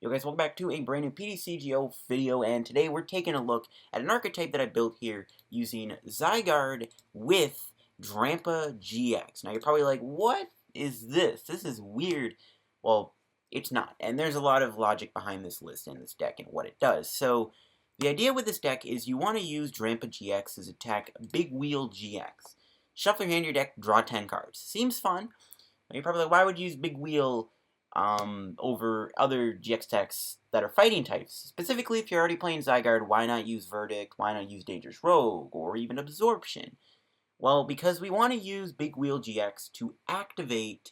Yo guys, welcome back to a brand new PTCGO video, and today we're taking a look at an archetype that I built here using Zygarde with Drampa-GX. Now you're probably like, what is this? This is weird. Well, it's not, and there's a lot of logic behind this list and this deck and what it does. So the idea with this deck is you want to use Drampa-GX as attack Big Wheel GX. Shuffle your hand in your deck, draw 10 cards. Seems fun. You're probably like, why would you use Big Wheel over other GX techs that are fighting types? Specifically, if you're already playing Zygarde, why not use Verdict? Why not use Dangerous Rogue? Or even Absorption? Well, because we want to use Big Wheel GX to activate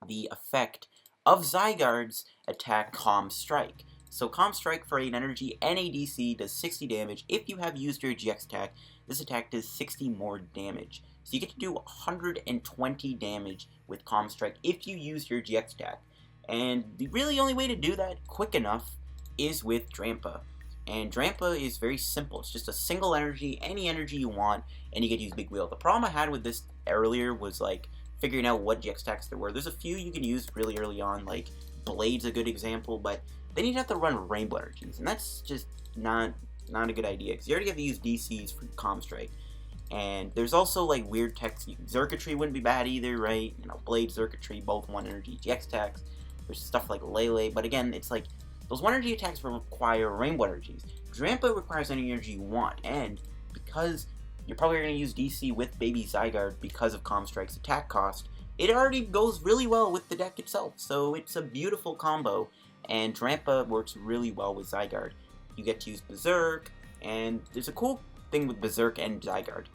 the effect of Zygarde's attack Calm Strike. So Calm Strike for 8 energy and ADC does 60 damage. If you have used your GX attack, this attack does 60 more damage. So you get to do 120 damage with Calm Strike if you use your GX attack. And the really only way to do that quick enough is with Drampa. And Drampa is very simple. It's just a single energy, any energy you want, and you get to use Big Wheel. The problem I had with this earlier was like figuring out what GX attacks there were. There's a few you can use really early on, like Blade's a good example, but then you'd have to run Rainbow Energies, and that's just not a good idea, because you already have to use DCs for Calm Strike. And there's also like weird techs. Xurkitree wouldn't be bad either, right? You know, Blade, Xurkitree, both 1 energy GX attacks. There's stuff like Lele, but again, it's like those 1 energy attacks require Rainbow Energies. Drampa requires any energy you want, and because you're probably going to use DC with Baby Zygarde because of Calm Strike's attack cost, it already goes really well with the deck itself. So it's a beautiful combo, and Drampa works really well with Zygarde. You get to use Berserk, and there's a cool thing with Berserk and Zygarde.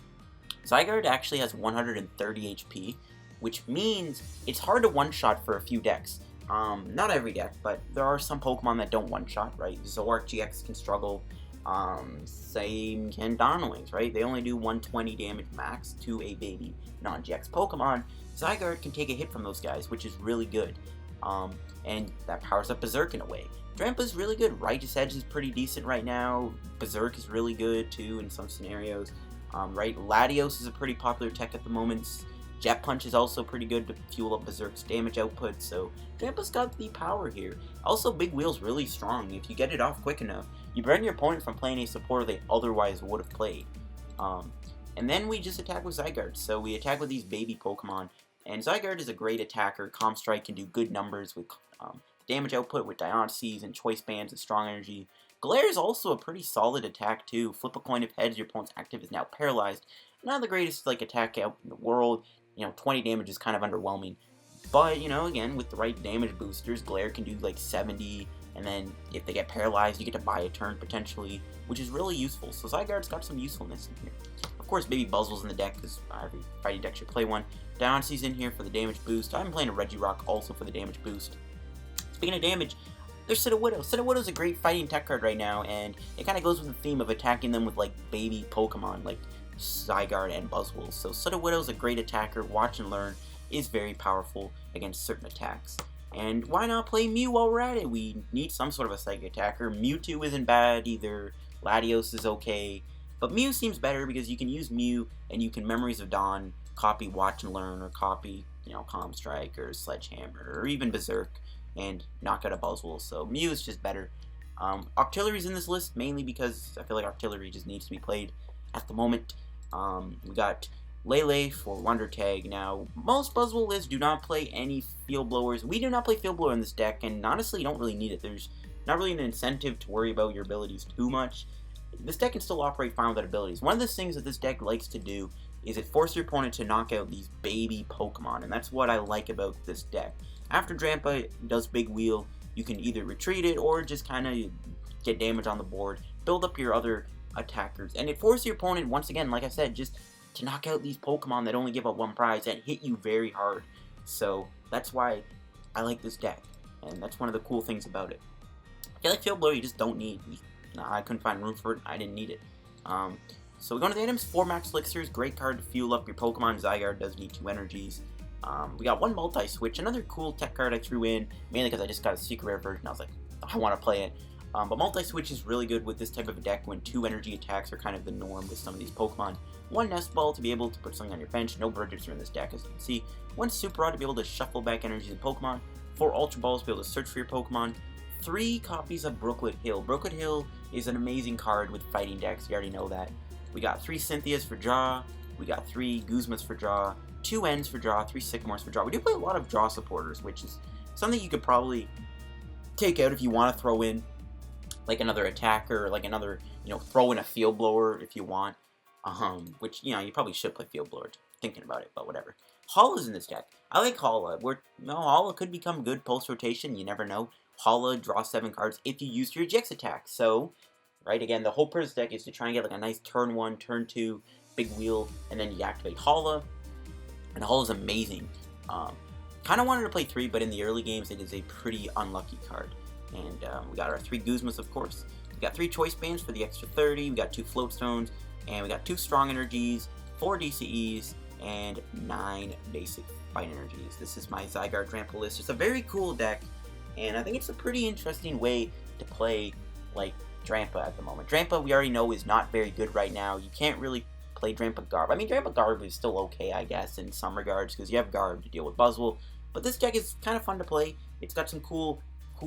Zygarde actually has 130 HP, which means it's hard to one-shot for a few decks. Not every deck, but there are some Pokemon that don't one-shot, right? Zoroark-GX can struggle, same can Donowings, right? They only do 120 damage max to a baby non-GX Pokemon. Zygarde can take a hit from those guys, which is really good, and that powers up Berserk in a way. Drampa's really good. Righteous Edge is pretty decent right now. Berserk is really good too in some scenarios. Right, Latios is a pretty popular tech at the moment. Jet Punch is also pretty good to fuel up Berserk's damage output, so Drampa's got the power here. Also, Big Wheel's really strong. If you get it off quick enough, you prevent your opponent from playing a supporter they otherwise would have played. And then we just attack with Zygarde. So we attack with these baby Pokemon, and Zygarde is a great attacker. Calm Strike can do good numbers with damage output with Diancies and Choice Bands and Strong Energy. Glare is also a pretty solid attack too. Flip a coin if heads, your opponent's active is now paralyzed. Not the greatest like attack out in the world. You know, 20 damage is kind of underwhelming. But, you know, again, with the right damage boosters, Glare can do like 70, and then if they get paralyzed, you get to buy a turn potentially, which is really useful. So Zygarde's got some usefulness in here. Of course, Baby Buzzwole's in the deck, because every fighting deck should play one. Diancie's in here for the damage boost. I'm playing a Regirock also for the damage boost. Speaking of damage, there's Sudowoodo. Sudowoodo's a great fighting tech card right now, and it kind of goes with the theme of attacking them with like baby Pokemon, like Zygarde and Buzzwole. So Sudowoodo's a great attacker. Watch and Learn is very powerful against certain attacks. And why not play Mew while we're at it? We need some sort of a psychic attacker. Mewtwo isn't bad either. Latios is okay. But Mew seems better because you can use Mew and you can Memories of Dawn, copy Watch and Learn, or copy, you know, Calm Strike or Sledgehammer or even Berserk and knock out a Buzzwole. So Mew is just better. Octillery's in this list mainly because I feel like Octillery just needs to be played at the moment. We got Lele for Wonder Tag. Now, most Buzzwole lists do not play any Field Blowers. We do not play Field Blower in this deck, and honestly, you don't really need it. There's not really an incentive to worry about your abilities too much. This deck can still operate fine without abilities. One of the things that this deck likes to do is it forces your opponent to knock out these baby Pokemon, and that's what I like about this deck. After Drampa does Big Wheel, you can either retreat it or just kind of get damage on the board, build up your other attackers, and it forces your opponent, once again, like I said, just to knock out these Pokemon that only give up 1 prize and hit you very hard. So that's why I like this deck, and that's one of the cool things about it. I feel like Field Blower you just don't need. I couldn't find room for it. I didn't need it. So we go into the items. 4 Max Elixirs, great card to fuel up your Pokemon. Zygarde does need 2 energies. We got 1 Multi-Switch, another cool tech card I threw in, mainly because I just got a secret rare version. I was like, I want to play it. But Multi-Switch is really good with this type of a deck when 2 energy attacks are kind of the norm with some of these Pokemon. 1 Nest Ball to be able to put something on your bench. No Verdict are in this deck, as you can see. 1 Super Rod to be able to shuffle back energies of Pokemon. 4 Ultra Balls to be able to search for your Pokemon. 3 copies of Brooklet Hill. Brooklet Hill is an amazing card with fighting decks, you already know that. We got 3 Cynthias for draw, we got 3 Guzmas for draw, 2 Ns for draw, 3 Sycamores for draw. We do play a lot of draw supporters, which is something you could probably take out if you want to throw in like another attacker, or like another, throw in a field blower if you want. Which, you probably should play field blower, thinking about it, but whatever. Hala's in this deck. I like Hala. Hala could become good post-rotation, you never know. Hala, draw 7 cards if you use your GX attack. So, right, again, the whole purpose of this deck is to try and get like a nice turn 1, turn 2, big wheel, and then you activate Hala. And Hala's amazing. Kind of wanted to play 3, but in the early games it is a pretty unlucky card. And we got our 3 Guzmas, of course. We got 3 Choice Bands for the extra 30. We got 2 Float Stones. And we got 2 Strong Energies, 4 DCEs, and 9 basic Fight Energies. This is my Zygarde Drampa list. It's a very cool deck, and I think it's a pretty interesting way to play, like, Drampa at the moment. Drampa, we already know, is not very good right now. You can't really play Drampa-Garb. I mean, Drampa-Garb is still okay, I guess, in some regards, because you have Garb to deal with Buzzwole. But this deck is kind of fun to play. It's got some cool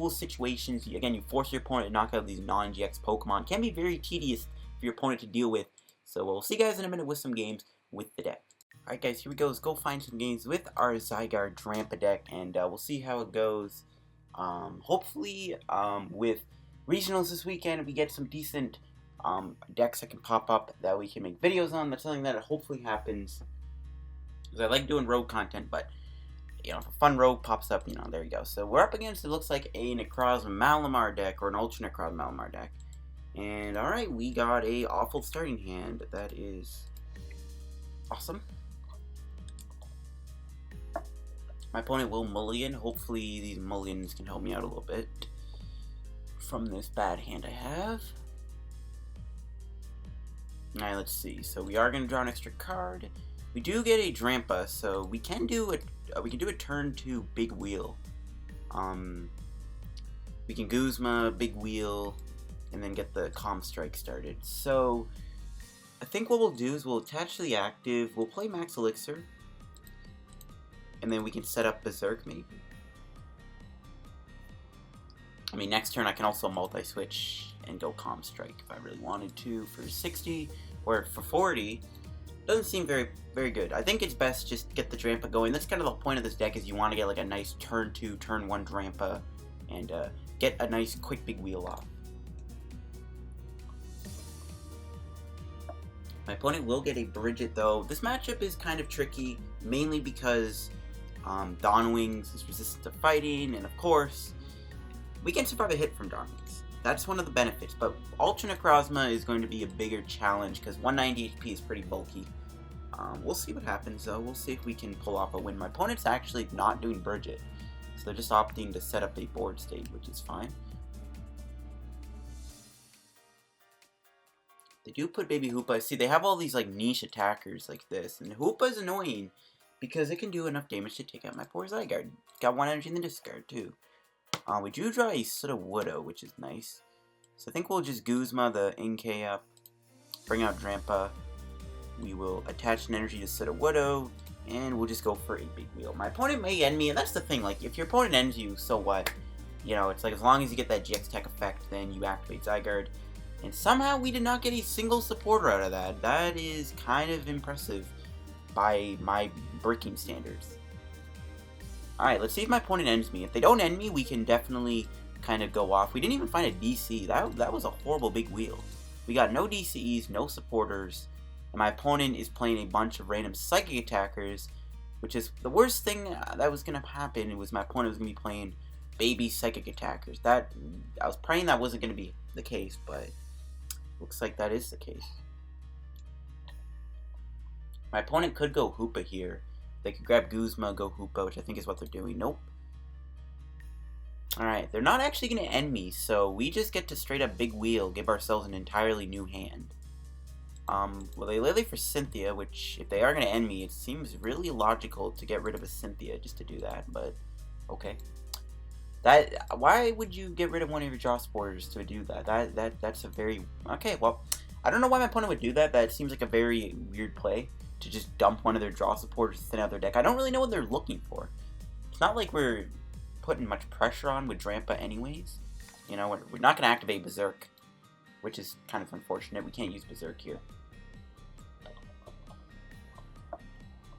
situations. Again, you force your opponent to knock out these non-GX Pokemon. Can be very tedious for your opponent to deal with. So we'll see you guys in a minute with some games with the deck. Alright guys, here we go. Let's go find some games with our Zygarde Drampa deck, and we'll see how it goes. Hopefully, with regionals this weekend, we get some decent decks that can pop up that we can make videos on. That's something that hopefully happens, because I like doing rogue content, but if a fun rogue pops up, there you go. So we're up against, it looks like a Necrozma Malamar deck, or an Ultra Necrozma Malamar deck. And alright, we got a awful starting hand. That is awesome. My opponent will mulligan. Hopefully these mulligans can help me out a little bit from this bad hand I have. Alright, let's see. So we are going to draw an extra card. We do get a Drampa, so we can do a turn 2 big wheel. We can Guzma, big wheel, and then get the Calm Strike started. So I think what we'll do is we'll attach to the active, we'll play Max Elixir, and then we can set up Berserk maybe. I mean, next turn I can also multi-switch and go Calm Strike if I really wanted to for 60 or for 40. Doesn't seem very good. I think it's best just get the Drampa going. That's kind of the point of this deck, is you want to get like a nice turn 2, turn 1 Drampa and get a nice quick big wheel off. My opponent will get a Bridget, though. This matchup is kind of tricky, mainly because Dawnwings is resistant to fighting, and of course, we can survive a hit from Dawnwings. That's one of the benefits, but Ultra Necrozma is going to be a bigger challenge, because 190 HP is pretty bulky. We'll see what happens, though. We'll see if we can pull off a win. My opponent's actually not doing Bridget, so they're just opting to set up a board state, which is fine. They do put Baby Hoopa. See, they have all these like niche attackers like this, and Hoopa is annoying because it can do enough damage to take out my poor Zygarde. Got 1 energy in the discard too. We do draw a Sudowoodo, which is nice. So I think we'll just Guzma the NK up, bring out Drampa. We will attach an energy to Sudowoodo, and we'll just go for a big wheel. My opponent may end me, and that's the thing. Like, if your opponent ends you, so what? It's like as long as you get that GX Tech effect, then you activate Zygarde. And somehow we did not get a single supporter out of that. That is kind of impressive by my breaking standards. Alright, let's see if my opponent ends me. If they don't end me, we can definitely kind of go off. We didn't even find a DC. That was a horrible big wheel. We got no DCEs, no supporters. And my opponent is playing a bunch of random psychic attackers, which is the worst thing that was going to happen. It was my opponent was going to be playing baby psychic attackers. I was praying that wasn't going to be the case, but looks like that is the case. My opponent could go Hoopa here. They could grab Guzma, go Hoopa, which I think is what they're doing. Nope. Alright, they're not actually going to end me, so we just get to straight up big wheel, give ourselves an entirely new hand. Well, they Lele for Cynthia, which, if they are going to end me, it seems really logical to get rid of a Cynthia just to do that, but okay. Why would you get rid of one of your draw supporters to do that? That's a very... Okay, well, I don't know why my opponent would do that. That seems like a very weird play, to just dump one of their draw supporters to thin out their deck. I don't really know what they're looking for. It's not like we're putting much pressure on with Drampa anyways. You know, we're not going to activate Berserk, which is kind of unfortunate. We can't use Berserk here.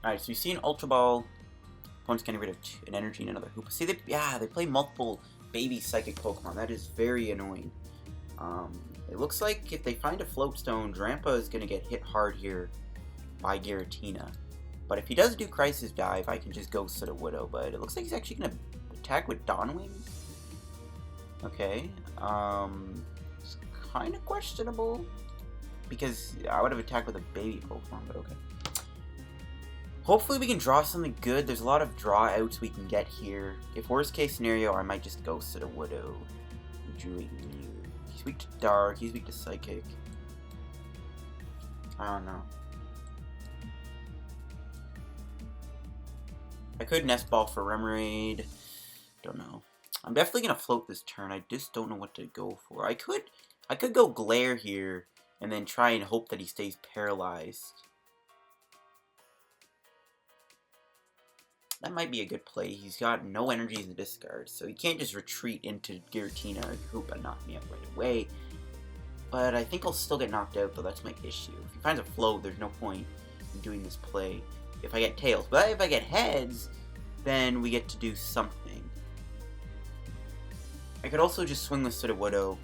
Alright, so we see an Ultra Ball. Opponent's getting rid of an energy and another Hoopa. See, they play multiple baby psychic Pokemon. That is very annoying. It looks like if they find a Float Stone, Drampa is going to get hit hard here by Giratina. But if he does do Crisis Dive, I can just go Sudowoodo. But it looks like he's actually going to attack with Dawn Wings. Okay. It's kind of questionable. Because I would have attacked with a baby Pokemon, but okay. Hopefully we can draw something good. There's a lot of draw outs we can get here. If worst case scenario, I might just go Sudowoodo. Mew. He's weak to Dark. He's weak to Psychic. I don't know. I could Nest Ball for Remoraid. Don't know. I'm definitely gonna float this turn. I just don't know what to go for. I could go Glare here and then try and hope that he stays paralyzed. That might be a good play. He's got no energy in the discard, so he can't just retreat into Giratina or Hoopa, knock me out right away. But I think I'll still get knocked out, though. That's my issue. If he finds a float, there's no point in doing this play if I get tails. But if I get heads, then we get to do something. I could also just swing with Sudowoodo,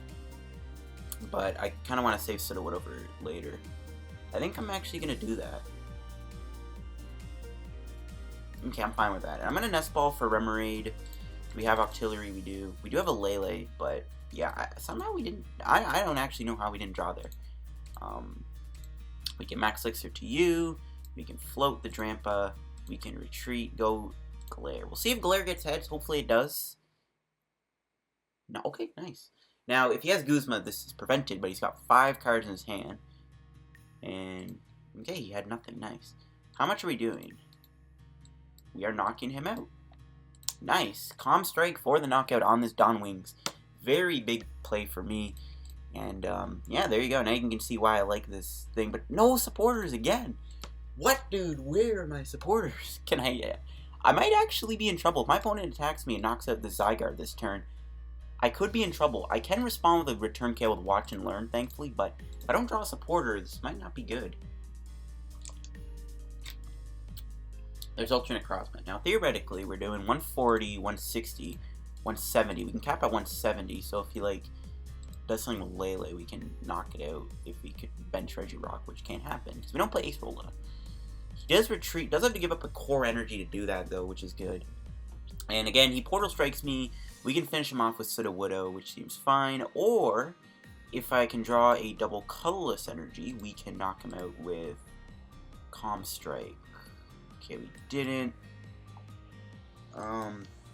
but I kind of want to save Sudowoodo for later. I think I'm actually going to do that. Okay, I'm fine with that. And I'm going to Nest Ball for Remoraid. We have Octillery, we do. We do have a Lele, but yeah, somehow we didn't... I don't actually know how we didn't draw there. We can Max Elixir to you. We can float the Drampa. We can retreat, go Glare. We'll see if Glare gets heads. Hopefully it does. No, okay, nice. Now, if he has Guzma, this is prevented, but he's got 5 cards in his hand. And, okay, he had nothing. Nice. How much are we doing? We are knocking him out. Nice. Calm Strike for the knockout on this Dawn Wings. Very big play for me. And, yeah, there you go. Now you can see why I like this thing. But no supporters again. What, dude? Where are my supporters? Can I might actually be in trouble. If my opponent attacks me and knocks out the Zygarde this turn, I could be in trouble. I can respond with a Return KO with Watch and Learn, thankfully. But if I don't draw a supporter, this might not be good. There's alternate crossmen. Now, theoretically, we're doing 140, 160, 170. We can cap at 170, so if he, like, does something with Lele, we can knock it out if we could bench Regirock, which can't happen, because we don't play Ace Rolla. He does retreat, does have to give up a core energy to do that, though, which is good. And again, he Portal Strikes me. We can finish him off with Sudowoodo, which seems fine, or if I can draw a double Colorless energy, we can knock him out with Calm Strike. Okay, we didn't.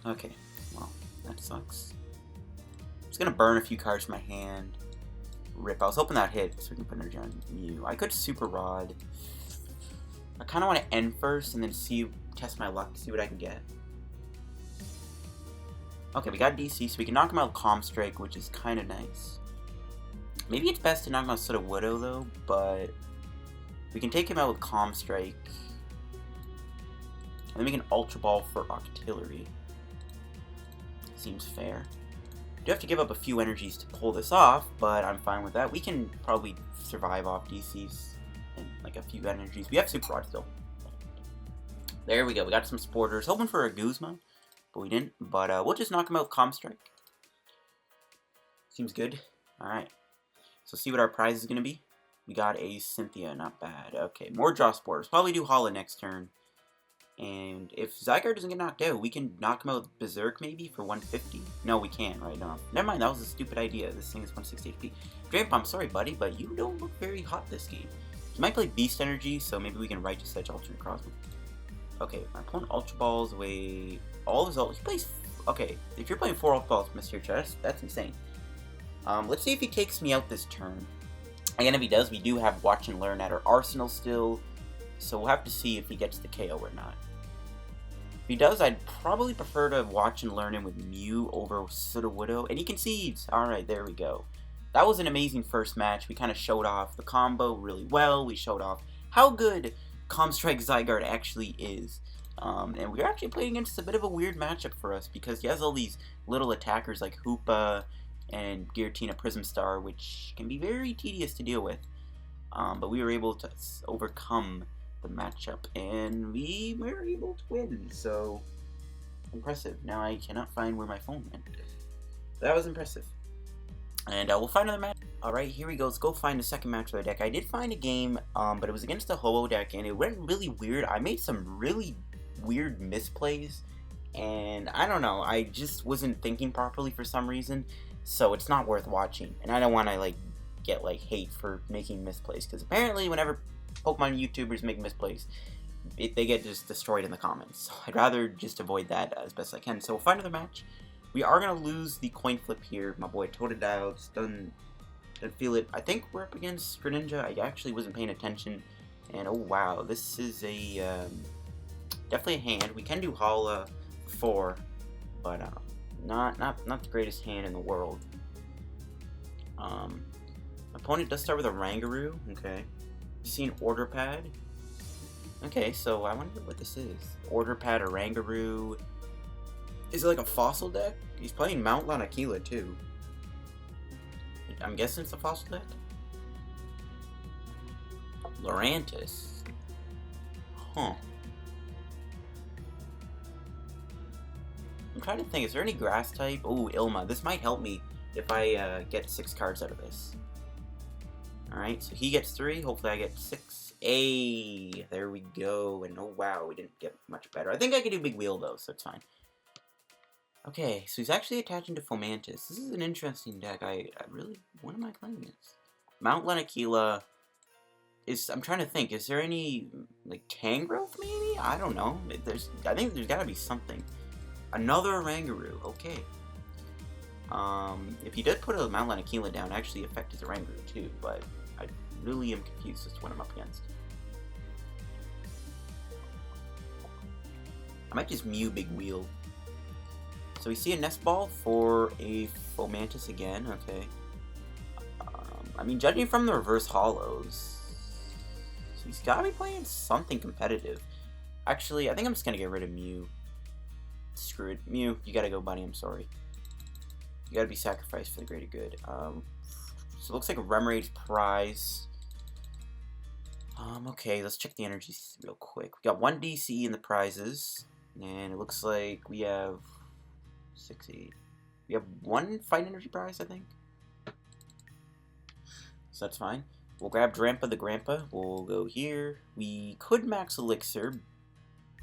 Okay. Well, that sucks. I'm just gonna burn a few cards from my hand. Rip. I was hoping that hit so we can put energy on Mew. I could Super Rod. I kind of want to end first and then test my luck, see what I can get. Okay, we got DC, so we can knock him out with Calm Strike, which is kind of nice. Maybe it's best to knock him out with Sudowoodo, though, but we can take him out with Calm Strike. And then we can Ultra Ball for Octillery. Seems fair. Do have to give up a few energies to pull this off, but I'm fine with that. We can probably survive off DCs and like a few energies. We have Super Rod still. There we go. We got some supporters. Hoping for a Guzma, but we didn't. But we'll just knock him out with Calm Strike. Seems good. Alright. So see what our prize is going to be. We got a Cynthia. Not bad. Okay. More draw supporters. Probably do Hala next turn. And if Zygarde doesn't get knocked out, we can knock him out with Berserk maybe for 150. No, we can't right now. Never mind, that was a stupid idea. This thing is 160 HP. Drampa, I'm sorry, buddy, but you don't look very hot this game. He might play Beast Energy, so maybe we can Righteous Edge alternate crossman. Okay, my opponent Ultra Balls away all his ult. He plays. Okay, if you're playing 4 Ultra Balls, Mr. Chess, that's insane. Let's see if he takes me out this turn. Again, if he does, we do have Watch and Learn at our arsenal still, so we'll have to see if he gets the KO or not. If he does, I'd probably prefer to Watch and Learn him with Mew over Sudowoodo, and he concedes. Alright, there we go. That was an amazing first match. We kind of showed off the combo really well. We showed off how good Calm Strike Zygarde actually is. And we're actually playing against a bit of a weird matchup for us, because he has all these little attackers like Hoopa and Giratina Prism Star, which can be very tedious to deal with. But we were able to overcome the matchup, and we were able to win, so impressive. Now I cannot find where my phone went. That was impressive. And we'll find another match. Alright, here we go. Let's go find the second match of the deck. I did find a game, but it was against the Ho-Oh deck, and it went really weird. I made some really weird misplays, and I don't know. I just wasn't thinking properly for some reason, so it's not worth watching. And I don't want to, like, get, like, hate for making misplays, because apparently whenever Pokemon YouTubers make misplays, they get just destroyed in the comments. So I'd rather just avoid that as best I can. So we'll find another match. We are going to lose the coin flip here. My boy Totodile just doesn't feel it. I think we're up against Greninja. I actually wasn't paying attention. And oh wow, this is a definitely a hand. We can do Hala 4, but not the greatest hand in the world. Opponent does start with a Rangaroo. Okay. See an Order Pad. Okay, so I wonder what this is. Order Pad, a Rangaroo. Is it like a fossil deck? He's playing Mount Lanakila too. I'm guessing it's a fossil deck? Lurantis. Huh. I'm trying to think, is there any grass type? Oh, Ilma. This might help me if I get 6 cards out of this. Alright, so he gets 3. Hopefully I get 6. Hey, there we go. And oh wow, we didn't get much better. I think I could do Big Wheel though, so it's fine. Okay, so he's actually attaching to Fomantis. This is an interesting deck. I really... What am I playing this? Mount Lanakila is... I'm trying to think. Is there any, like, Tangrowth, maybe? I don't know. I think there's gotta be something. Another Rangaroo. Okay. If he did put a Mount Lanakila down, it actually affected the Rangaroo, too. But I really am confused as to what I'm up against. I might just Mew Big Wheel. So we see a Nest Ball for a Fomantis again, okay. I mean, judging from the reverse hollows, so he's gotta be playing something competitive. Actually, I think I'm just gonna get rid of Mew. Screw it. Mew, you gotta go, buddy, I'm sorry. You gotta be sacrificed for the greater good. So it looks like a Remoraid's prize. Okay, let's check the energies real quick. We got 1 DC in the prizes, and it looks like we have 6, 8. We have 1 fight energy prize, I think. So that's fine. We'll grab Drampa the Grandpa. We'll go here. We could Max Elixir,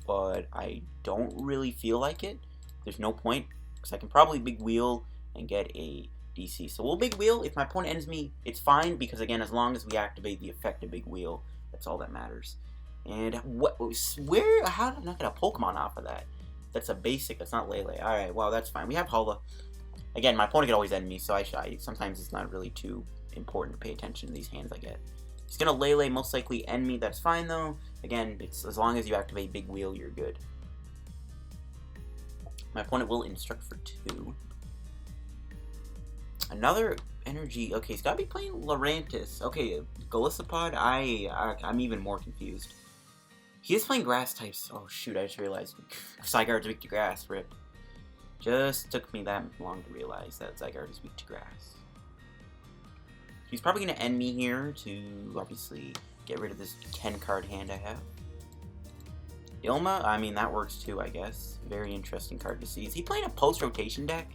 but I don't really feel like it. There's no point, because I can probably Big Wheel and get a DC. So we'll Big Wheel. If my opponent ends me, it's fine, because again, as long as we activate the effect of Big Wheel, that's all that matters. And how did I not get a Pokemon off of that? That's a basic, that's not Lele. Alright, well, that's fine. We have Hala. Again, my opponent could always end me, so sometimes it's not really too important to pay attention to these hands I get. He's gonna Lele, most likely end me, that's fine though. Again, it's as long as you activate Big Wheel, you're good. My opponent will instruct for 2. Another energy, okay, he's gotta be playing Lurantis. Okay, Golisopod, I'm even more confused. He is playing grass types. Oh shoot, I just realized. Zygarde is weak to grass, rip. Just took me that long to realize that Zygarde is weak to grass. He's probably going to end me here to, obviously, get rid of this 10-card hand I have. Ilma, I mean, that works too, I guess. Very interesting card to see. Is he playing a post-rotation deck?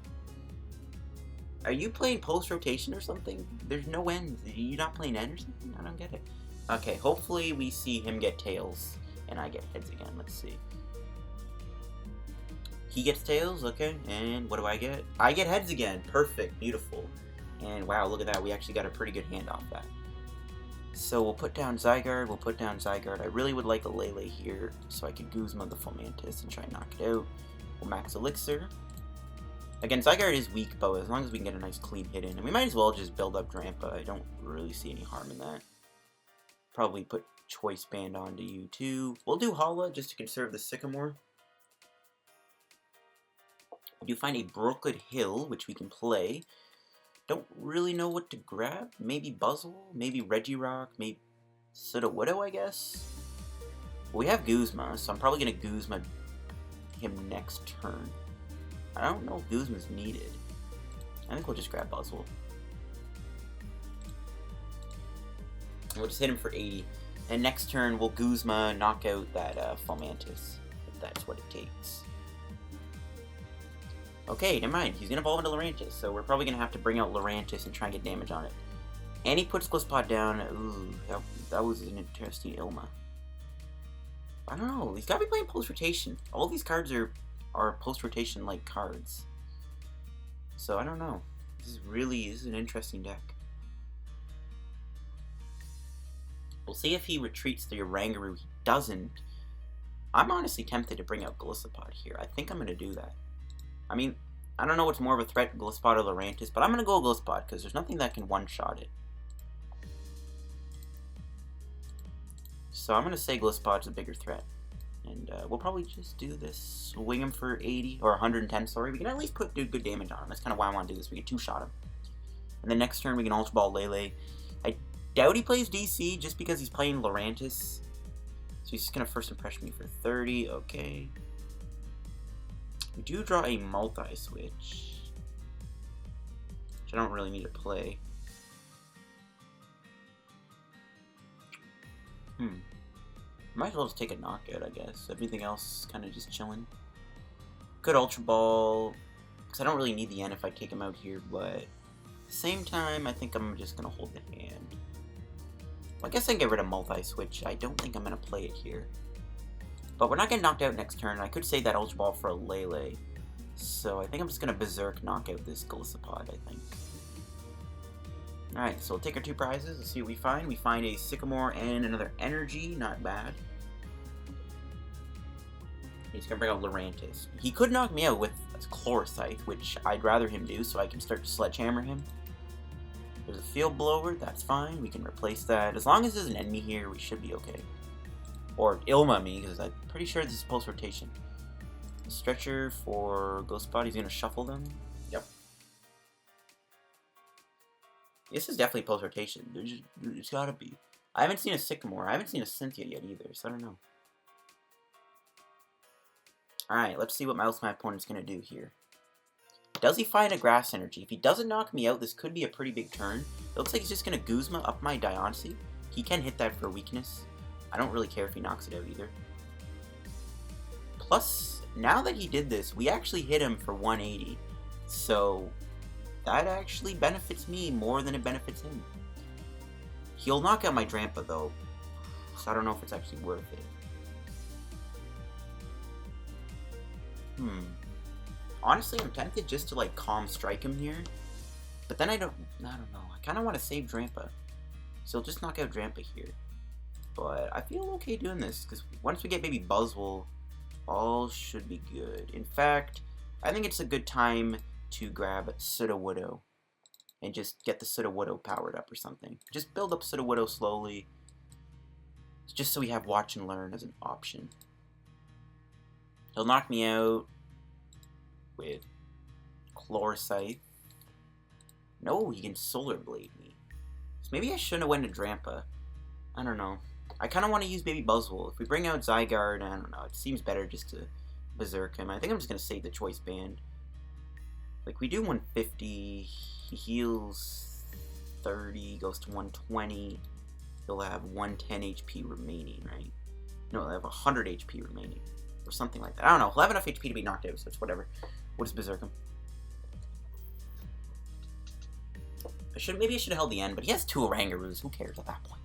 Are you playing post-rotation or something? There's no end. Are you not playing end or something? I don't get it. Okay, hopefully we see him get tails. And I get heads again. Let's see. He gets tails, okay. And what do I get? I get heads again. Perfect. Beautiful. And wow, look at that. We actually got a pretty good hand off that. So we'll put down Zygarde. We'll put down Zygarde. I really would like a Lele here, so I could Guzma the Fomantis and try and knock it out. We'll Max Elixir. Again, Zygarde is weak, but as long as we can get a nice clean hit in. And we might as well just build up Drampa. I don't really see any harm in that. Probably put Choice Band onto you too. We'll do Hala just to conserve the Sycamore. We do find a Brooklet Hill, which we can play. Don't really know what to grab. Maybe Buzzwole, maybe Regirock, maybe Sudowoodo, I guess. We have Guzma, so I'm probably going to Guzma him next turn. I don't know if Guzma's needed. I think we'll just grab Buzzwole. We'll just hit him for 80. And next turn, we'll Guzma knock out that Fomantis, if that's what it takes. Okay, never mind. He's going to evolve into Lurantis, so we're probably going to have to bring out Lurantis and try and get damage on it. And he puts Gliscod down. Ooh, that was an interesting Ilma. I don't know. He's got to be playing post-rotation. All these cards are post-rotation-like cards. So, I don't know. This is an interesting deck. We'll see if he retreats the Oranguru. He doesn't. I'm honestly tempted to bring out Gliscod here. I think I'm going to do that. I mean, I don't know what's more of a threat, Gliscod or Lurantis, but I'm going to go Gliscod because there's nothing that can one-shot it. So I'm going to say Gliscod's a bigger threat. And we'll probably just do this. Swing him for 80, or 110, sorry. We can at least do good damage on him. That's kind of why I want to do this. We can two-shot him. And then next turn we can Ultra Ball Lele. I doubt he plays DC just because he's playing Lurantis. So he's just going to first impression me for 30. Okay. We do draw a multi-switch, which I don't really need to play. Might as well just take a knockout, I guess. Everything else kind of just chilling. Good Ultra Ball, because I don't really need the N if I take him out here, but at the same time, I think I'm just going to hold the hand. Well, I guess I can get rid of multi-switch. I don't think I'm going to play it here. But we're not getting knocked out next turn. I could save that Ultra Ball for a Lele. So I think I'm just going to Berserk knock out this Gliscod, I think. Alright, so we'll take our two prizes. Let's see what we find. We find a Sycamore and another Energy. Not bad. He's going to bring out Lurantis. He could knock me out with a Chlorocyte, which I'd rather him do so I can start to Sledgehammer him. There's a Field Blower. That's fine. We can replace that. As long as there's an enemy here, we should be okay. Or Ilma me, because I'm pretty sure this is post-rotation. Stretcher for Gliscod. He's going to shuffle them. Yep. This is definitely post-rotation. There's got to be. I haven't seen a Sycamore. I haven't seen a Cynthia yet either, so I don't know. Alright, let's see what else my opponent's going to do here. Does he find a Grass Energy? If he doesn't knock me out, this could be a pretty big turn. It looks like he's just going to Guzma up my Diancie. He can hit that for weakness. I don't really care if he knocks it out either. Plus, now that he did this, we actually hit him for 180. So, that actually benefits me more than it benefits him. He'll knock out my Drampa though, so I don't know if it's actually worth it. Honestly, I'm tempted just to like Calm Strike him here. But then I don't know. I kind of want to save Drampa. So I'll just knock out Drampa here. But I feel okay doing this, because once we get maybe Buzzwole, all should be good. In fact, I think it's a good time to grab Sudowoodo and just get the Sudowoodo powered up or something. Just build up Sudowoodo slowly, just so we have Watch and Learn as an option. He'll knock me out with Chlorocyte. No, he can Solar Blade me. So maybe I shouldn't have went to Drampa. I don't know. I kind of want to use maybe Buzzwole. If we bring out Zygarde, I don't know. It seems better just to Berserk him. I think I'm just going to save the Choice Band. Like, we do 150. He heals 30, goes to 120. He'll have 110 HP remaining, right? No, he'll have 100 HP remaining. Or something like that. I don't know. He'll have enough HP to be knocked out, so it's whatever. We'll just Berserk him. Maybe I should have held the end, but he has two Orangaroos. Who cares at that point?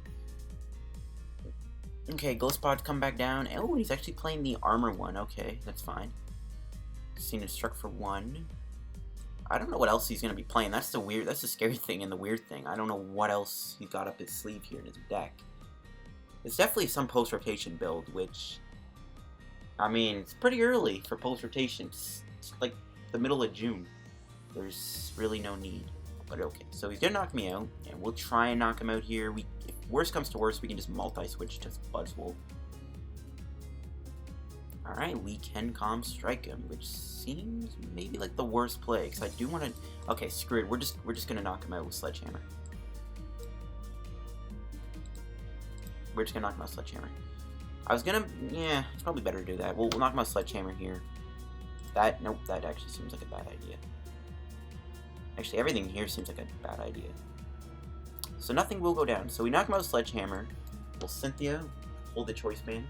Okay, Gliscod come back down. Oh, he's actually playing the armor one. Okay, that's fine. Seen it struck for 1. I don't know what else he's gonna be playing. That's the scary thing and the weird thing. I don't know what else he's got up his sleeve here in his deck. It's definitely some post-rotation build, which, I mean, it's pretty early for post-rotation. It's like the middle of June. There's really no need. But okay, so he's gonna knock me out, and we'll try and knock him out here. If worst comes to worst, we can just multi-switch to Buzzwole. Alright, we can Calm Strike him, which seems maybe like the worst play, because I do want to... Okay, screw it, we're just gonna knock him out with Sledgehammer. We're just gonna knock him out with Sledgehammer. I was gonna... Yeah, it's probably better to do that. We'll knock him out with Sledgehammer here. Nope, that actually seems like a bad idea. Actually, everything here seems like a bad idea. So nothing will go down. So we knock him out with Sledgehammer. Will Cynthia hold the Choice Band?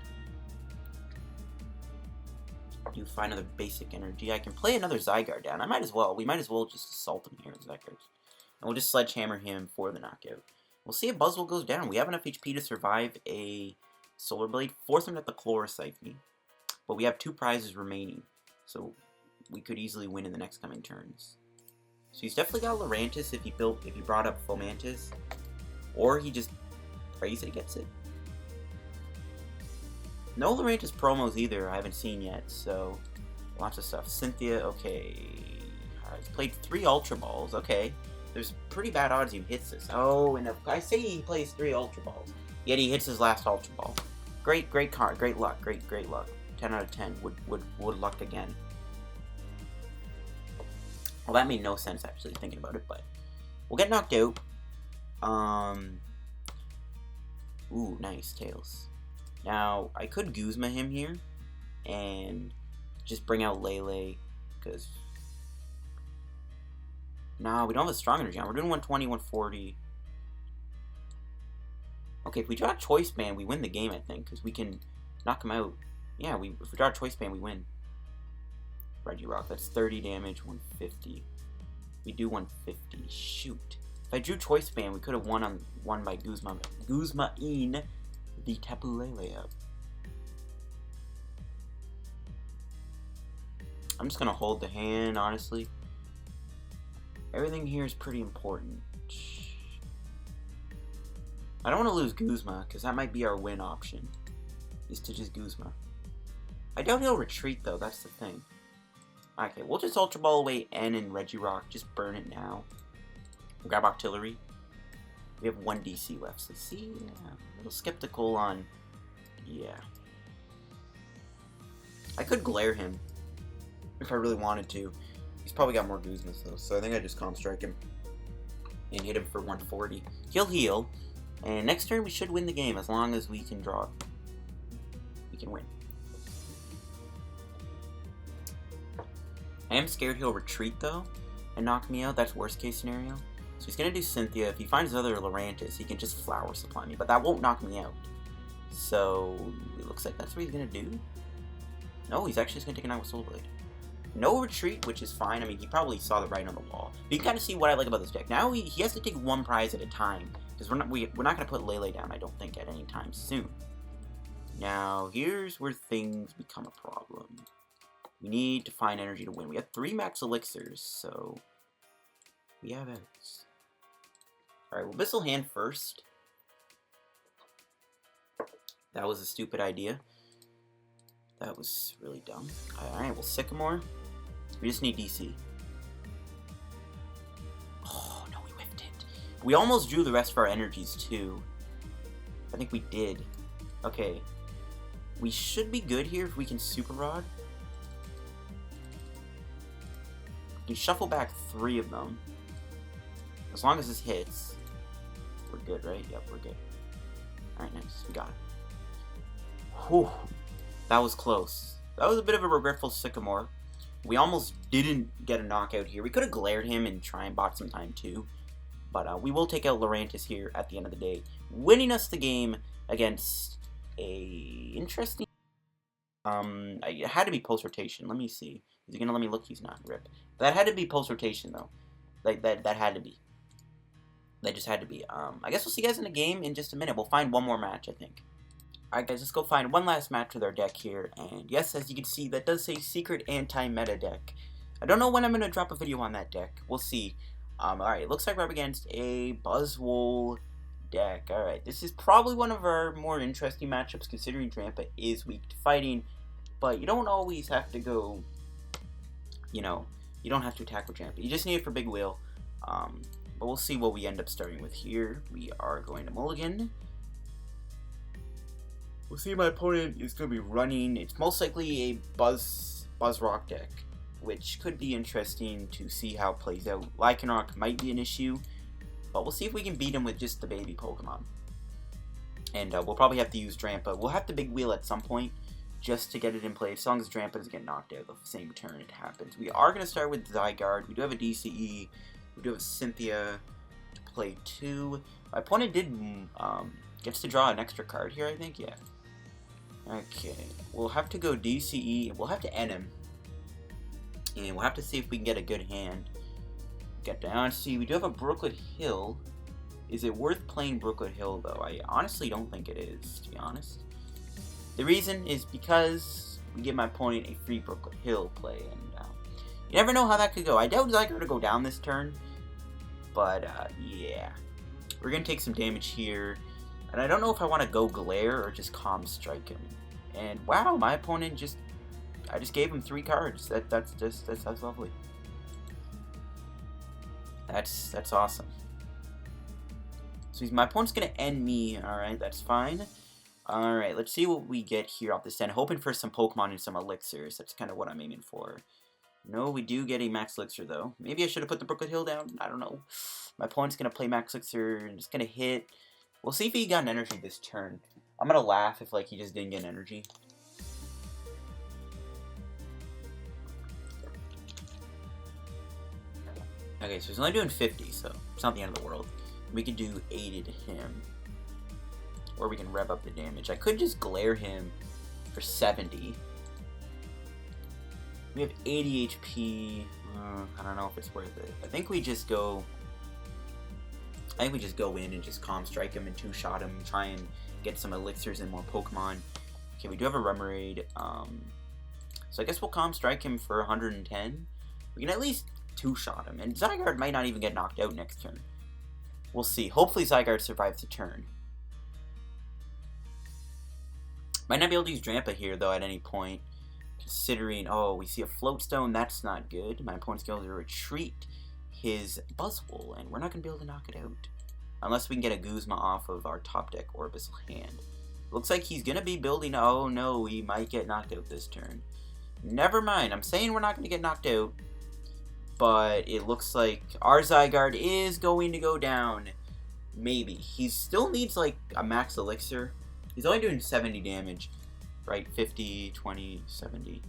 Do find another basic energy. I can play another Zygarde down. I might as well. We might as well just assault him here with Zygarde. And we'll just Sledgehammer him for the knockout. We'll see if Buzzwole goes down. We have enough HP to survive a Solar Blade. Force him to have the Chlorocyph me. But we have 2 prizes remaining. So we could easily win in the next coming turns. So he's definitely got Lurantis if he brought up Fomantis. Or he just prays that he gets it. No Lurantis promos either, I haven't seen yet, so lots of stuff. Cynthia, okay. Alright, he's played 3 Ultra Balls, okay. There's pretty bad odds he hits this. Oh, and if I say he plays 3 Ultra Balls, yet he hits his last Ultra Ball. Great card, great luck, great luck. 10 out of 10, would luck again. Well, that made no sense actually, thinking about it, but we'll get knocked out. Ooh, nice, Tails. Now, I could Guzma him here, and just bring out Lele, because... Nah, we don't have a strong energy on. We're doing 120, 140. Okay, if we draw a Choice Band, we win the game, I think, because we can knock him out. Yeah, if we draw a Choice Band, we win. Regirock, that's 30 damage, 150. We do 150. Shoot. If I drew Choice Band, we could have won by Guzma-ing the Tapu Lele up. I'm just gonna hold the hand, honestly. Everything here is pretty important. I don't want to lose Guzma, because that might be our win option. Is to just Guzma. I doubt he'll retreat, though, that's the thing. Okay, we'll just Ultra Ball away N and Regirock. Just burn it now. Grab Octillery. We have 1 DC left, so see, yeah, a little skeptical on, yeah. I could glare him, if I really wanted to. He's probably got more Guzmas though, so I think I just Calm Strike him, and hit him for 140. He'll heal, and next turn we should win the game, as long as we can draw. We can win. I am scared he'll retreat though, and knock me out. That's worst case scenario. So he's going to do Cynthia. If he finds other Lurantis, he can just Flower Supply me. But that won't knock me out. So it looks like that's what he's going to do. No, he's actually just going to take a Night with Soul Blade. No retreat, which is fine. I mean, he probably saw the writing on the wall. But you can kind of see what I like about this deck. Now he has to take 1 prize at a time. Because we're not going to put Lele down, I don't think, at any time soon. Now, here's where things become a problem. We need to find energy to win. We have 3 Max Elixirs, so we have outs. Alright, we'll Bissell Hand first. That was a stupid idea. That was really dumb. Alright, we'll Sycamore. We just need DC. Oh, no, we whiffed it. We almost drew the rest of our energies, too. I think we did. Okay. We should be good here if we can Super Rod. We shuffle back 3 of them. As long as this hits. We're good, right? Yep, we're good. Alright, nice. We got it. Whew. That was close. That was a bit of a regretful Sycamore. We almost didn't get a knockout here. We could have glared him and try and bought some time too. But we will take out Lurantis here at the end of the day. Winning us the game against a interesting... it had to be post-rotation. Let me see. Is he going to let me look? He's not. Rip. That had to be post-rotation though. Like, that had to be. That just had to be. I guess we'll see you guys in the game in just a minute. We'll find one more match, I think. Alright guys, let's go find one last match with our deck here. And yes, as you can see, that does say Secret Anti-Meta deck. I don't know when I'm going to drop a video on that deck. We'll see. Alright, it looks like we're up against a Buzzwole deck. Alright, this is probably one of our more interesting matchups, considering Drampa is weak to fighting. But you don't always have to go, you know, you don't have to attack with Drampa. You just need it for Big Wheel. But we'll see what we end up starting with here. We are going to mulligan. We'll see my opponent is going to be running. It's most likely a Buzzrock deck, which could be interesting to see how it plays out. Lycanroc might be an issue, but we'll see if we can beat him with just the baby Pokemon. And we'll probably have to use Drampa. We'll have to Big Wheel at some point just to get it in play. As long as Drampa doesn't get knocked out the same turn it happens. We are going to start with Zygarde. We do have a DCE. We do have Cynthia to play 2. My opponent did gets to draw an extra card here, I think. Yeah. Okay. We'll have to go DCE. We'll have to end him. And we'll have to see if we can get a good hand. Get Diancie. We do have a Brooklet Hill. Is it worth playing Brooklet Hill, though? I honestly don't think it is, to be honest. The reason is because we give my opponent a free Brooklet Hill play, and you never know how that could go. I doubt Zygarde to go down this turn, but yeah. We're going to take some damage here, and I don't know if I want to go Glare or just Calm Strike him. And wow, my opponent I just gave him 3 cards. That's lovely. That's awesome. So my opponent's going to end me. Alright, that's fine. Alright, let's see what we get here off this end. Hoping for some Pokemon and some Elixirs. That's kind of what I'm aiming for. No, we do get a Max Elixir, though. Maybe I should have put the Brooklet Hill down. I don't know. My opponent's going to play Max Elixir and just going to hit. We'll see if he got an energy this turn. I'm going to laugh if, like, he just didn't get an energy. Okay, so he's only doing 50, so it's not the end of the world. We could do 80 to him. Or we can rev up the damage. I could just glare him for 70. We have 80 HP. I don't know if it's worth it. I think we just go in and just Calm Strike him and 2-shot him. Try and get some Elixirs and more Pokemon. Okay, we do have a Remoraid. So I guess we'll Calm Strike him for 110. We can at least 2-shot him. And Zygarde might not even get knocked out next turn. We'll see. Hopefully Zygarde survives the turn. Might not be able to use Drampa here, though, at any point. Considering, oh, we see a Float Stone. That's not good. My opponent's going to retreat his Buzzwole, and we're not going to be able to knock it out. Unless we can get a Guzma off of our top deck Orbital hand. Looks like he's going to be building. Oh, no, he might get knocked out this turn. Never mind. I'm saying we're not going to get knocked out. But it looks like our Zygarde is going to go down. Maybe. He still needs, like, a Max Elixir. He's only doing 70 damage. Right? 50, 20, 70.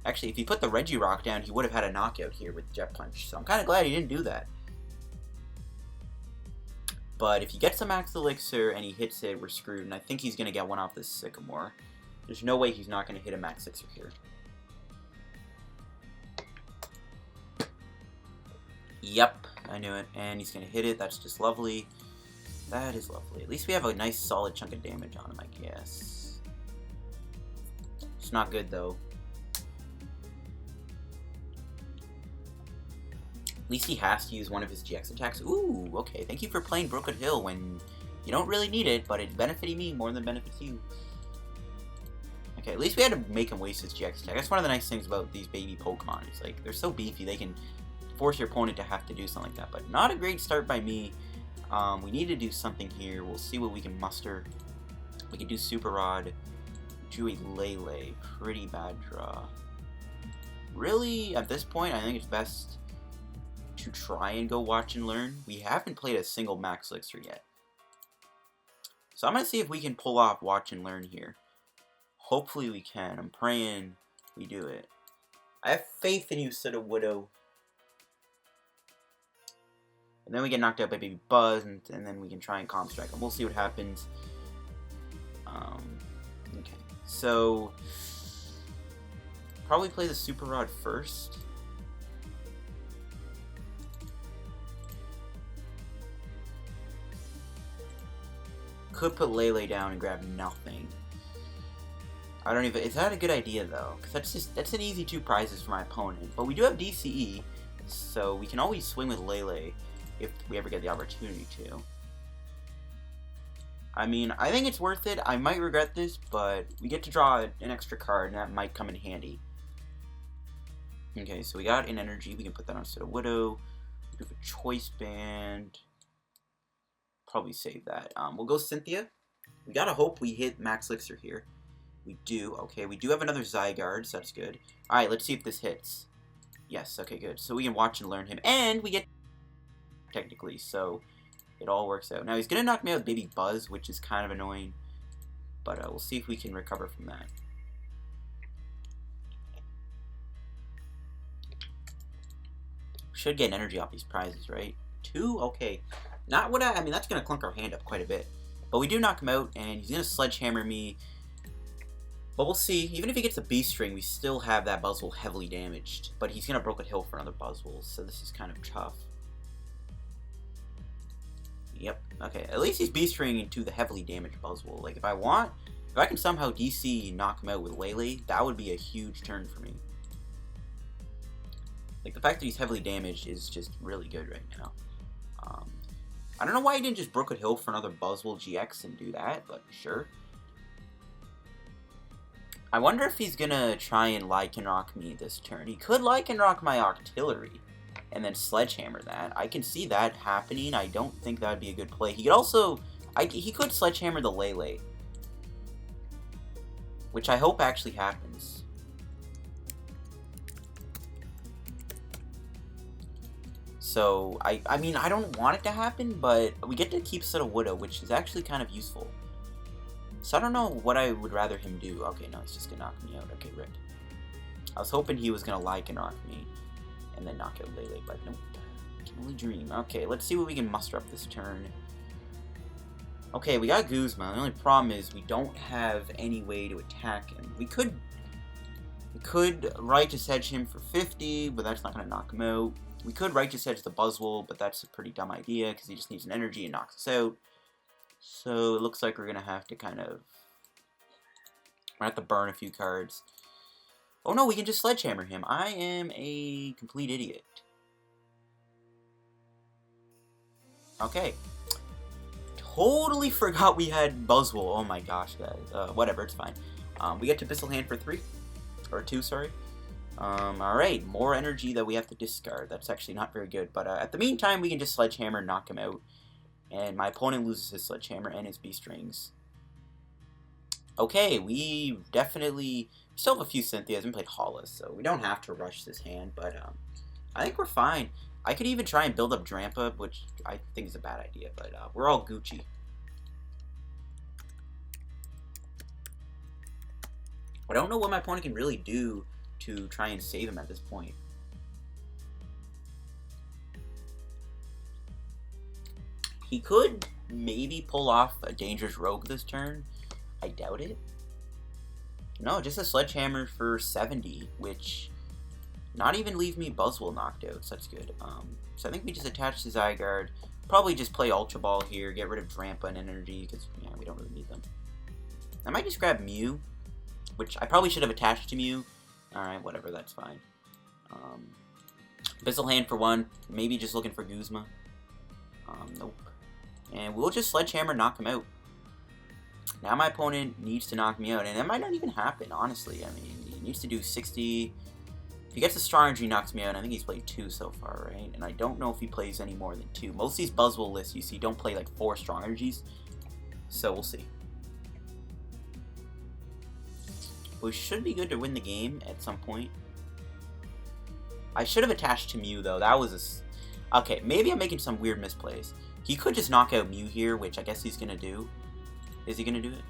Actually, if he put the Regirock down, he would have had a knockout here with Jet Punch. So I'm kind of glad he didn't do that. But if he gets a Max Elixir and he hits it, we're screwed. And I think he's going to get one off this Sycamore. There's no way he's not going to hit a Max Elixir here. Yep, I knew it. And he's going to hit it. That's just lovely. That is lovely. At least we have a nice solid chunk of damage on him, I guess. It's not good, though. At least he has to use one of his GX attacks. Ooh, okay. Thank you for playing Brooklet Hill when you don't really need it, but it's benefiting me more than benefits you. Okay, at least we had to make him waste his GX attack. That's one of the nice things about these baby Pokemon. It's like, they're so beefy, they can force your opponent to have to do something like that. But not a great start by me. We need to do something here. We'll see what we can muster. We can do Super Rod. Do a Lele. Pretty bad draw. Really, at this point, I think it's best to try and go Watch and Learn. We haven't played a single Max Elixir yet. So I'm going to see if we can pull off Watch and Learn here. Hopefully we can. I'm praying we do it. I have faith in you, Sudowoodo. And then we get knocked out by Baby Buzz, and then we can try and Calm Strike him. We'll see what happens. Okay, so probably play the Super Rod first. Could put Lele down and grab nothing. I don't even. Is that a good idea though? Because that's an easy 2 prizes for my opponent. But we do have DCE, so we can always swing with Lele if we ever get the opportunity to. I mean, I think it's worth it. I might regret this, but we get to draw an extra card, and that might come in handy. Okay, so we got an energy. We can put that on Sudowoodo. We have a Choice Band. Probably save that. We'll go Cynthia. We gotta hope we hit Max Elixir here. We do. Okay, we do have another Zygarde, so that's good. Alright, let's see if this hits. Yes, okay, good. So we can Watch and Learn him. And we get technically, so it all works out. Now he's gonna knock me out with Baby Buzz, which is kind of annoying, but we'll see if we can recover from that. Should get an energy off these prizes, right? 2? Okay. Not what I mean, that's going to clunk our hand up quite a bit. But we do knock him out, and he's going to sledgehammer me. But we'll see. Even if he gets a B-string, we still have that Buzzwole heavily damaged. But he's going to Brooklet Hill for another Buzzwole, so this is kind of tough. Yep. Okay. At least he's B-stringing into the heavily damaged Buzzwole. Like, if I can somehow DC knock him out with Lele, that would be a huge turn for me. Like, the fact that he's heavily damaged is just really good right now. I don't know why he didn't just Brooklet Hill for another Buzzwole GX and do that, but sure. I wonder if he's gonna try and Lycanroc me this turn. He could Lycanroc my Octillery and then Sledgehammer that. I can see that happening. I don't think that would be a good play. He could also... he could Sledgehammer the Lele, which I hope actually happens. So, I mean, I don't want it to happen, but we get to keep Sudowoodo, which is actually kind of useful. So I don't know what I would rather him do. Okay, no, he's just gonna knock me out. Okay, rip. I was hoping he was gonna Lycanroc me and then knock out Lele, but nope. Can only dream. Okay, let's see what we can muster up this turn. Okay, we got Guzma. The only problem is we don't have any way to attack him. We could Righteous Edge him for 50, but that's not gonna knock him out. We could Righteous Edge the Buzzwole, but that's a pretty dumb idea because he just needs an energy and knocks us out. So it looks like we're gonna have to burn a few cards. Oh no, we can just Sledgehammer him. I am a complete idiot. Okay. Totally forgot we had Buzzwole. Oh my gosh, guys. Whatever, it's fine. We get to Pistol Hand for 3. Or 2, sorry. Alright, more energy that we have to discard. That's actually not very good. But at the meantime, we can just Sledgehammer, knock him out. And my opponent loses his Sledgehammer and his B-strings. Okay, we still have a few Cynthias and played Hala, so we don't have to rush this hand, but I think we're fine. I could even try and build up Drampa, which I think is a bad idea, but we're all Gucci. I don't know what my opponent can really do to try and save him at this point. He could maybe pull off a Dangerous Rogue this turn. I doubt it. No, just a Sledgehammer for 70, which not even leave me Buzzwole knocked out, so that's good. So I think we just attach to Zygarde. Probably just play Ultra Ball here, get rid of Drampa and Energy, because yeah, we don't really need them. I might just grab Mew, which I probably should have attached to Mew. Alright, whatever, that's fine. Pistol Hand for 1, maybe just looking for Guzma. Nope. And we'll just Sledgehammer knock him out. Now my opponent needs to knock me out, and that might not even happen, honestly. I mean, he needs to do 60. If he gets a Strong Energy, knocks me out. I think he's played 2 so far, right? And I don't know if he plays any more than 2. Most of these Buzzwole lists you see don't play like 4 Strong Energies, so we'll see. We should be good to win the game at some point. I should have attached to Mew, though. That was a... Okay, maybe I'm making some weird misplays. He could just knock out Mew here, which I guess he's going to do. Is he going to do it?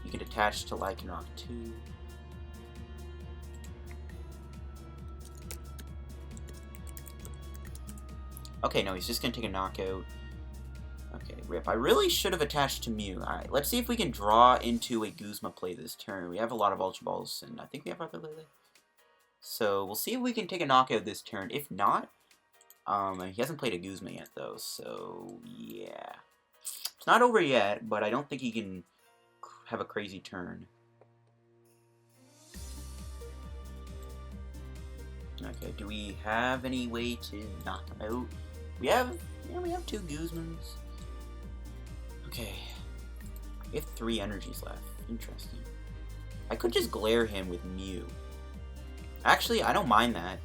You can attach to Lycanroc 2. Okay, no, he's just going to take a knockout. Okay, rip. I really should have attached to Mew. Alright, let's see if we can draw into a Guzma play this turn. We have a lot of Ultra Balls, and I think we have other Lele. So, we'll see if we can take a knockout this turn. If not, he hasn't played a Guzma yet, though, so yeah. It's not over yet, but I don't think he can have a crazy turn. Okay, do we have any way to knock him out? We have 2 Guzmans. Okay. We have 3 energies left. Interesting. I could just glare him with Mew. Actually, I don't mind that.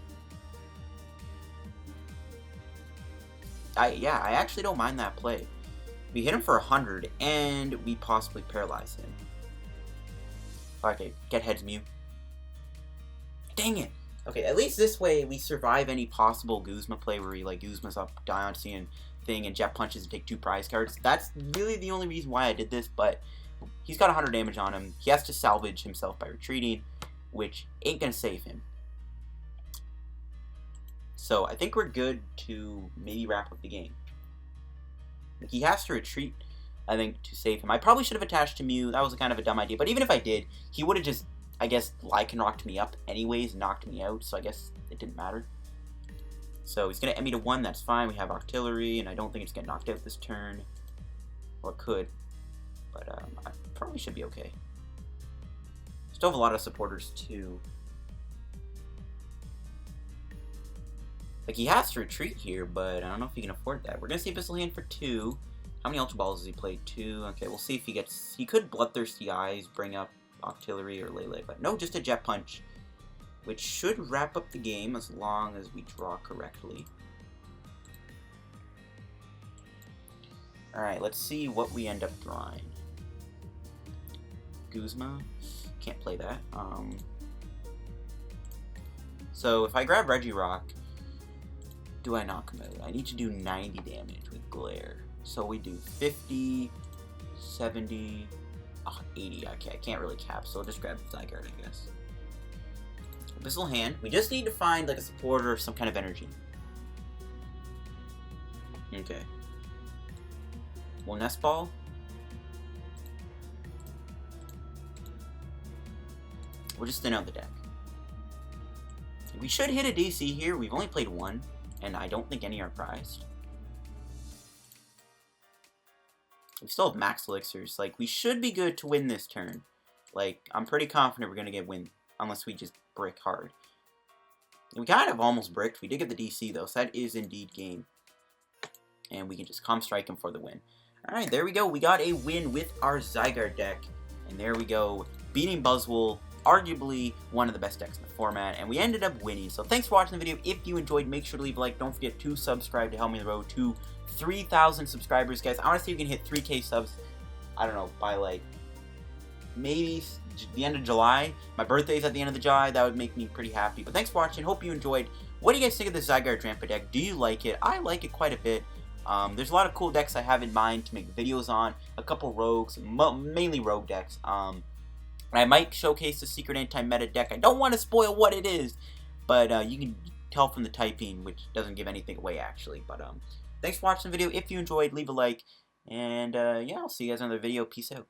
I actually don't mind that play. We hit him for 100, and we possibly paralyze him. Okay, get heads, Mew. Dang it! Okay, at least this way we survive any possible Guzma play where he like Guzma's up Diancie and thing and Jet Punches and take 2 prize cards. That's really the only reason why I did this, but he's got 100 damage on him. He has to salvage himself by retreating, which ain't gonna save him. So I think we're good to maybe wrap up the game. He has to retreat, I think, to save him. I probably should have attached to Mew. That was kind of a dumb idea. But even if I did, he would have just, I guess, Lycanrocked me up anyways, knocked me out. So I guess it didn't matter. So he's going to Emmy to 1. That's fine. We have Octillery, and I don't think it's getting knocked out this turn. Or it could. But I probably should be okay. Still have a lot of supporters, too. Like, he has to retreat here, but I don't know if he can afford that. We're going to see Pistol Hand for 2. How many Ultra Balls has he played? 2. Okay, we'll see if he gets... He could Bloodthirsty Eyes, bring up Octillery or Lele, but no, just a Jet Punch. Which should wrap up the game as long as we draw correctly. Alright, let's see what we end up drawing. Guzma. Can't play that. So, if I grab Regirock... do I knock him out? I need to do 90 damage with Glare. So we do 50, 70, 80. Okay, I can't really cap, so I'll just grab Zygarde, I guess. Pistol Hand. We just need to find like a supporter or some kind of energy. Okay. We'll Nest Ball. We'll just thin out the deck. We should hit a DC here. We've only played 1. And I don't think any are prized. We still have Max Elixirs. Like, we should be good to win this turn. Like, I'm pretty confident we're going to get win. Unless we just brick hard. We kind of almost bricked. We did get the DC, though. So that is indeed game. And we can just Calm Strike him for the win. Alright, there we go. We got a win with our Zygarde deck. And there we go. Beating Buzzwole. Arguably one of the best decks in the format, and we ended up winning. So thanks for watching the video. If you enjoyed, make sure to leave a like. Don't forget to subscribe to help me on the road to 3,000 subscribers, guys. I want to see if we can hit 3K subs, I don't know, by like maybe the end of July. My birthday's at the end of July. That would make me pretty happy. But thanks for watching. Hope you enjoyed. What do you guys think of the Zygarde Drampa deck? Do you like it? I like it quite a bit. There's a lot of cool decks I have in mind to make videos on. A couple rogues, mainly rogue decks. I might showcase the secret anti-meta deck. I don't want to spoil what it is, but you can tell from the typing, which doesn't give anything away, actually. But thanks for watching the video. If you enjoyed, leave a like. And yeah, I'll see you guys in another video. Peace out.